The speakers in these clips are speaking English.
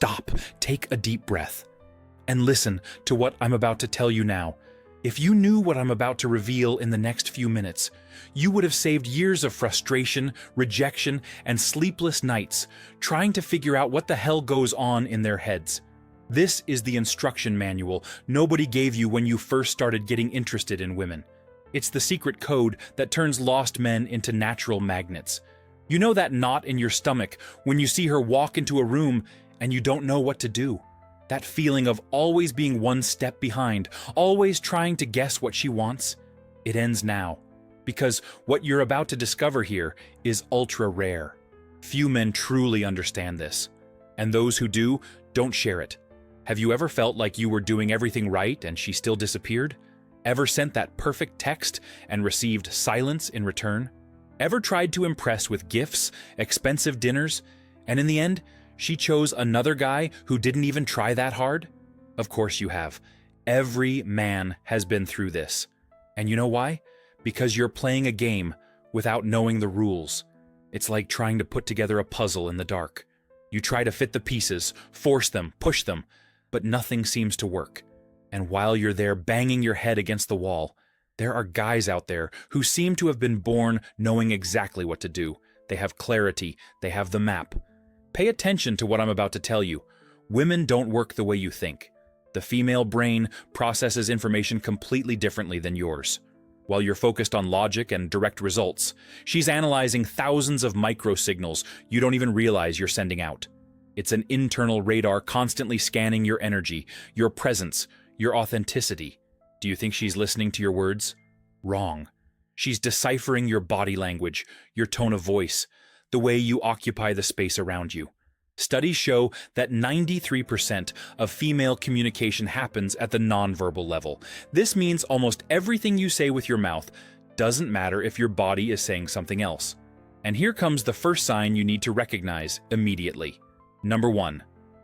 Stop, take a deep breath, and listen to what I'm about to tell you now. If you knew what I'm about to reveal in the next few minutes, you would have saved years of frustration, rejection, and sleepless nights trying to figure out what the hell goes on in their heads. This is the instruction manual nobody gave you when you first started getting interested in women. It's the secret code that turns lost men into natural magnets. You know that knot in your stomach when you see her walk into a room and you don't know what to do? That feeling of always being one step behind, always trying to guess what she wants? It ends now. Because what you're about to discover here is ultra rare. Few men truly understand this. And those who do, don't share it. Have you ever felt like you were doing everything right and she still disappeared? Ever sent that perfect text and received silence in return? Ever tried to impress with gifts, expensive dinners, and in the end, she chose another guy who didn't even try that hard? Of course you have. Every man has been through this. And you know why? Because you're playing a game without knowing the rules. It's like trying to put together a puzzle in the dark. You try to fit the pieces, force them, push them, but nothing seems to work. And while you're there banging your head against the wall, there are guys out there who seem to have been born knowing exactly what to do. They have clarity, they have the map. Pay attention to what I'm about to tell you. Women don't work the way you think. The female brain processes information completely differently than yours. While you're focused on logic and direct results, she's analyzing thousands of micro-signals you don't even realize you're sending out. It's an internal radar constantly scanning your energy, your presence, your authenticity. Do you think she's listening to your words? Wrong. She's deciphering your body language, your tone of voice, the way you occupy the space around you. Studies show that 93% of female communication happens at the nonverbal level. This means almost everything you say with your mouth doesn't matter if your body is saying something else. And here comes the first sign you need to recognize immediately. Number 1,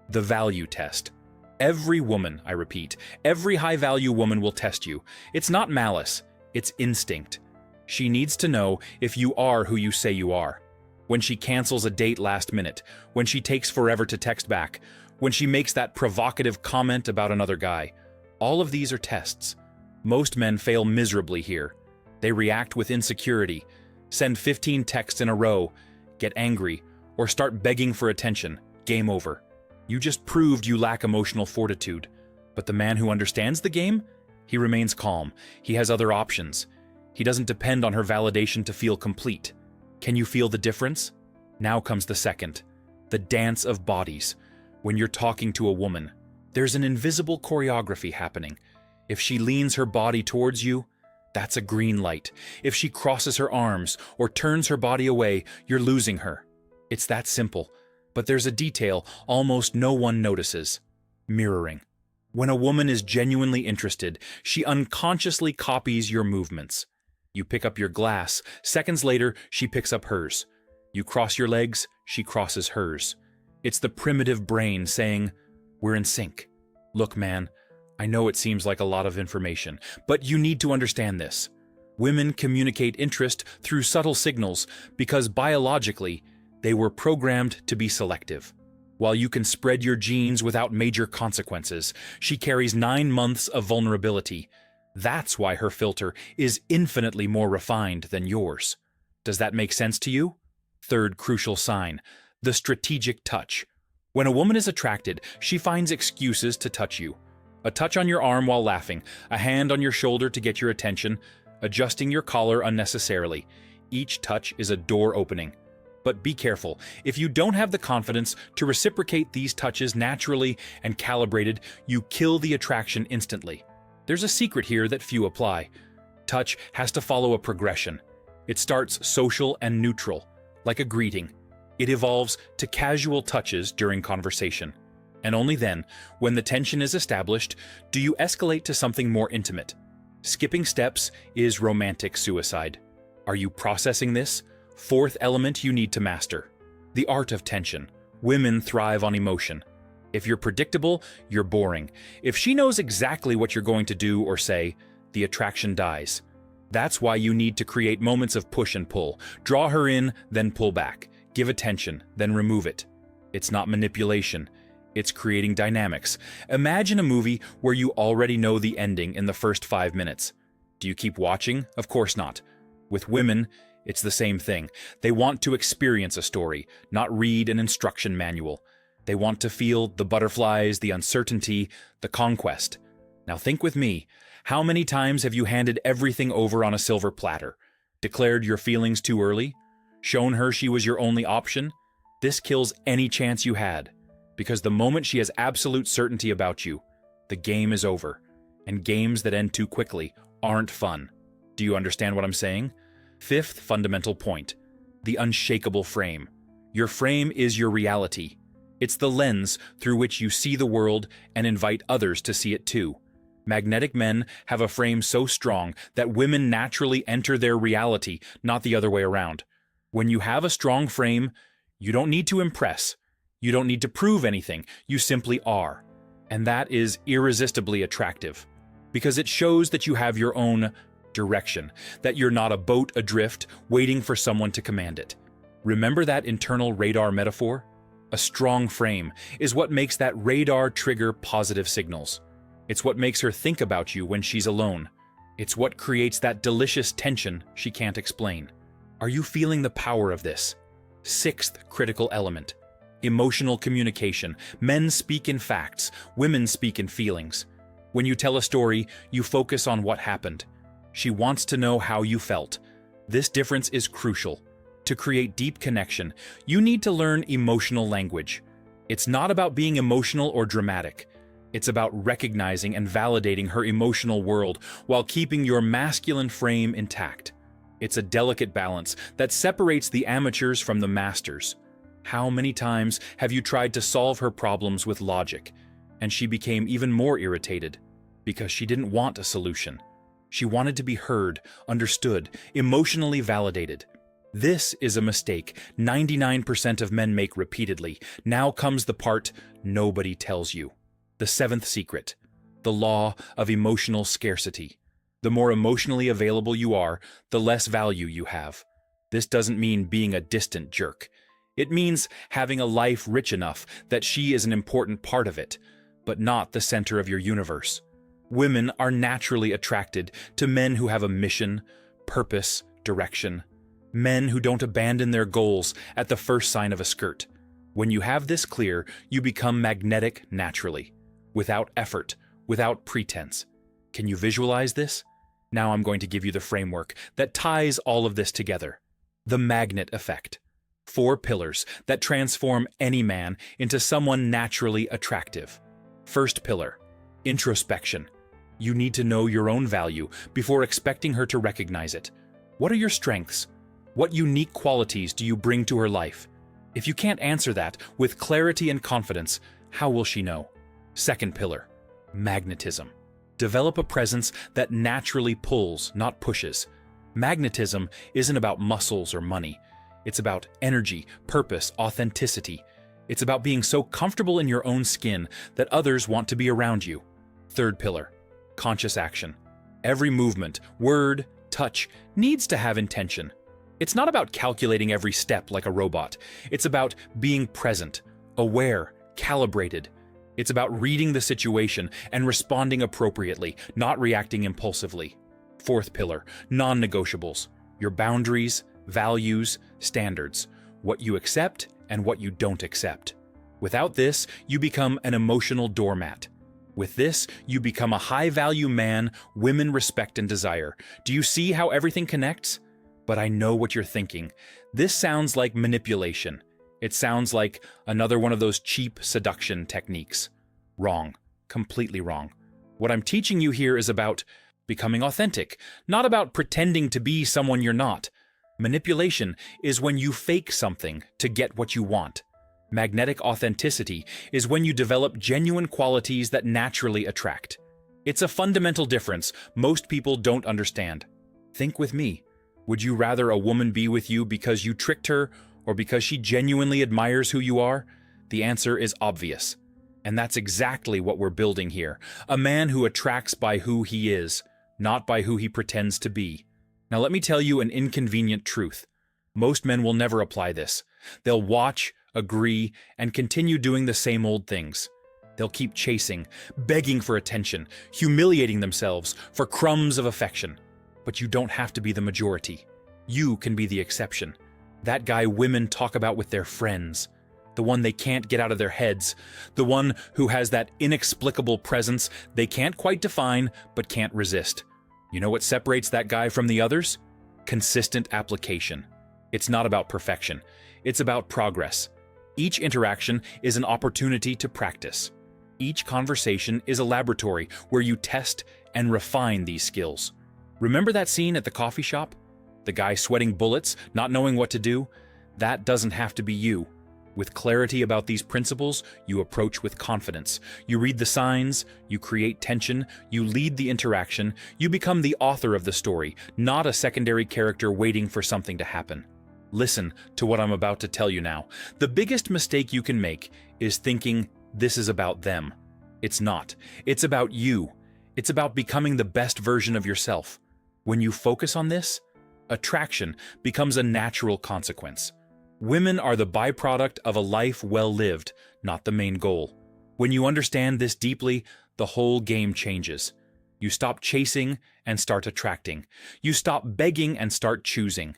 the value test. Every woman, I repeat, every high-value woman will test you. It's not malice, it's instinct. She needs to know if you are who you say you are. When she cancels a date last minute, when she takes forever to text back, when she makes that provocative comment about another guy. All of these are tests. Most men fail miserably here. They react with insecurity, send 15 texts in a row, get angry, or start begging for attention. Game over. You just proved you lack emotional fortitude. But the man who understands the game? He remains calm. He has other options. He doesn't depend on her validation to feel complete. Can you feel the difference? Now comes the second. The dance of bodies. When you're talking to a woman, there's an invisible choreography happening. If she leans her body towards you, that's a green light. If she crosses her arms or turns her body away, you're losing her. It's that simple. But there's a detail almost no one notices. Mirroring. When a woman is genuinely interested, she unconsciously copies your movements. You pick up your glass. Seconds later, she picks up hers. You cross your legs, she crosses hers. It's the primitive brain saying, "We're in sync." Look, man, I know it seems like a lot of information, but you need to understand this. Women communicate interest through subtle signals because biologically, they were programmed to be selective. While you can spread your genes without major consequences, she carries 9 months of vulnerability. That's why her filter is infinitely more refined than yours. Does that make sense to you? Third crucial sign, the strategic touch. When a woman is attracted, she finds excuses to touch you. A touch on your arm while laughing, a hand on your shoulder to get your attention, adjusting your collar unnecessarily. Each touch is a door opening. But be careful. If you don't have the confidence to reciprocate these touches naturally and calibrated, you kill the attraction instantly. There's a secret here that few apply. Touch has to follow a progression. It starts social and neutral, like a greeting. It evolves to casual touches during conversation. And only then, when the tension is established, do you escalate to something more intimate. Skipping steps is romantic suicide. Are you processing this? Fourth element you need to master. The art of tension. Women thrive on emotion. If you're predictable, you're boring. If she knows exactly what you're going to do or say, the attraction dies. That's why you need to create moments of push and pull. Draw her in, then pull back. Give attention, then remove it. It's not manipulation. It's creating dynamics. Imagine a movie where you already know the ending in the first 5 minutes. Do you keep watching? Of course not. With women, it's the same thing. They want to experience a story, not read an instruction manual. They want to feel the butterflies, the uncertainty, the conquest. Now think with me. How many times have you handed everything over on a silver platter? Declared your feelings too early? Shown her she was your only option? This kills any chance you had. Because the moment she has absolute certainty about you, the game is over. And games that end too quickly aren't fun. Do you understand what I'm saying? Fifth fundamental point, the unshakable frame. Your frame is your reality. It's the lens through which you see the world and invite others to see it too. Magnetic men have a frame so strong that women naturally enter their reality, not the other way around. When you have a strong frame, you don't need to impress. You don't need to prove anything. You simply are. And that is irresistibly attractive. Because it shows that you have your own direction, that you're not a boat adrift waiting for someone to command it. Remember that internal radar metaphor? A strong frame is what makes that radar trigger positive signals. It's what makes her think about you when she's alone. It's what creates that delicious tension she can't explain. Are you feeling the power of this? Sixth critical element. Emotional communication. Men speak in facts, women speak in feelings. When you tell a story, you focus on what happened. She wants to know how you felt. This difference is crucial. To create deep connection, you need to learn emotional language. It's not about being emotional or dramatic. It's about recognizing and validating her emotional world while keeping your masculine frame intact. It's a delicate balance that separates the amateurs from the masters. How many times have you tried to solve her problems with logic, and she became even more irritated because she didn't want a solution? She wanted to be heard, understood, emotionally validated. This is a mistake 99% of men make repeatedly. Now comes the part nobody tells you. The seventh secret, the law of emotional scarcity. The more emotionally available you are, the less value you have. This doesn't mean being a distant jerk. It means having a life rich enough that she is an important part of it, but not the center of your universe. Women are naturally attracted to men who have a mission, purpose, direction. Men who don't abandon their goals at the first sign of a skirt. When you have this clear, you become magnetic naturally, without effort, without pretense. Can you visualize this? Now I'm going to give you the framework that ties all of this together. The magnet effect. 4 pillars that transform any man into someone naturally attractive. First pillar, introspection. You need to know your own value before expecting her to recognize it. What are your strengths? What unique qualities do you bring to her life? If you can't answer that with clarity and confidence, how will she know? Second pillar, magnetism. Develop a presence that naturally pulls, not pushes. Magnetism isn't about muscles or money. It's about energy, purpose, authenticity. It's about being so comfortable in your own skin that others want to be around you. Third pillar, conscious action. Every movement, word, touch needs to have intention. It's not about calculating every step like a robot. It's about being present, aware, calibrated. It's about reading the situation and responding appropriately, not reacting impulsively. Fourth pillar, non-negotiables. Your boundaries, values, standards. What you accept and what you don't accept. Without this, you become an emotional doormat. With this, you become a high-value man women respect and desire. Do you see how everything connects? But I know what you're thinking. This sounds like manipulation. It sounds like another one of those cheap seduction techniques. Wrong. Completely wrong. What I'm teaching you here is about becoming authentic, not about pretending to be someone you're not. Manipulation is when you fake something to get what you want. Magnetic authenticity is when you develop genuine qualities that naturally attract. It's a fundamental difference most people don't understand. Think with me. Would you rather a woman be with you because you tricked her or because she genuinely admires who you are? The answer is obvious. And that's exactly what we're building here. A man who attracts by who he is, not by who he pretends to be. Now let me tell you an inconvenient truth. Most men will never apply this. They'll watch, agree, and continue doing the same old things. They'll keep chasing, begging for attention, humiliating themselves for crumbs of affection. But you don't have to be the majority. You can be the exception. That guy women talk about with their friends. The one they can't get out of their heads. The one who has that inexplicable presence they can't quite define but can't resist. You know what separates that guy from the others? Consistent application. It's not about perfection. It's about progress. Each interaction is an opportunity to practice. Each conversation is a laboratory where you test and refine these skills. Remember that scene at the coffee shop? The guy sweating bullets, not knowing what to do? That doesn't have to be you. With clarity about these principles, you approach with confidence. You read the signs, you create tension, you lead the interaction, you become the author of the story, not a secondary character waiting for something to happen. Listen to what I'm about to tell you now. The biggest mistake you can make is thinking this is about them. It's not. It's about you. It's about becoming the best version of yourself. When you focus on this, attraction becomes a natural consequence. Women are the byproduct of a life well lived, not the main goal. When you understand this deeply, the whole game changes. You stop chasing and start attracting. You stop begging and start choosing.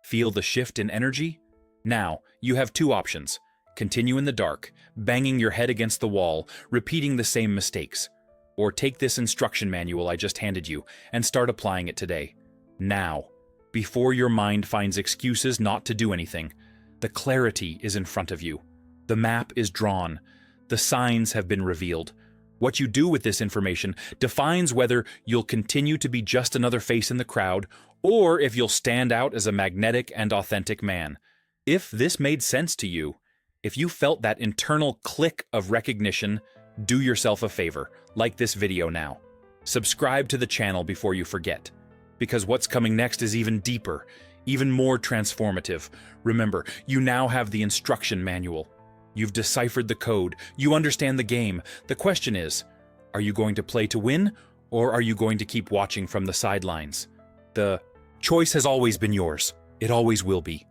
Feel the shift in energy? Now, you have two options. Continue in the dark, banging your head against the wall, repeating the same mistakes. Or take this instruction manual I just handed you and start applying it today. Now, before your mind finds excuses not to do anything. The clarity is in front of you. The map is drawn. The signs have been revealed. What you do with this information defines whether you'll continue to be just another face in the crowd or if you'll stand out as a magnetic and authentic man. If this made sense to you, if you felt that internal click of recognition, do yourself a favor, like this video now. Subscribe to the channel before you forget, because what's coming next is even deeper, even more transformative. Remember, you now have the instruction manual. You've deciphered the code. You understand the game. The question is, are you going to play to win, or are you going to keep watching from the sidelines? The choice has always been yours. It always will be.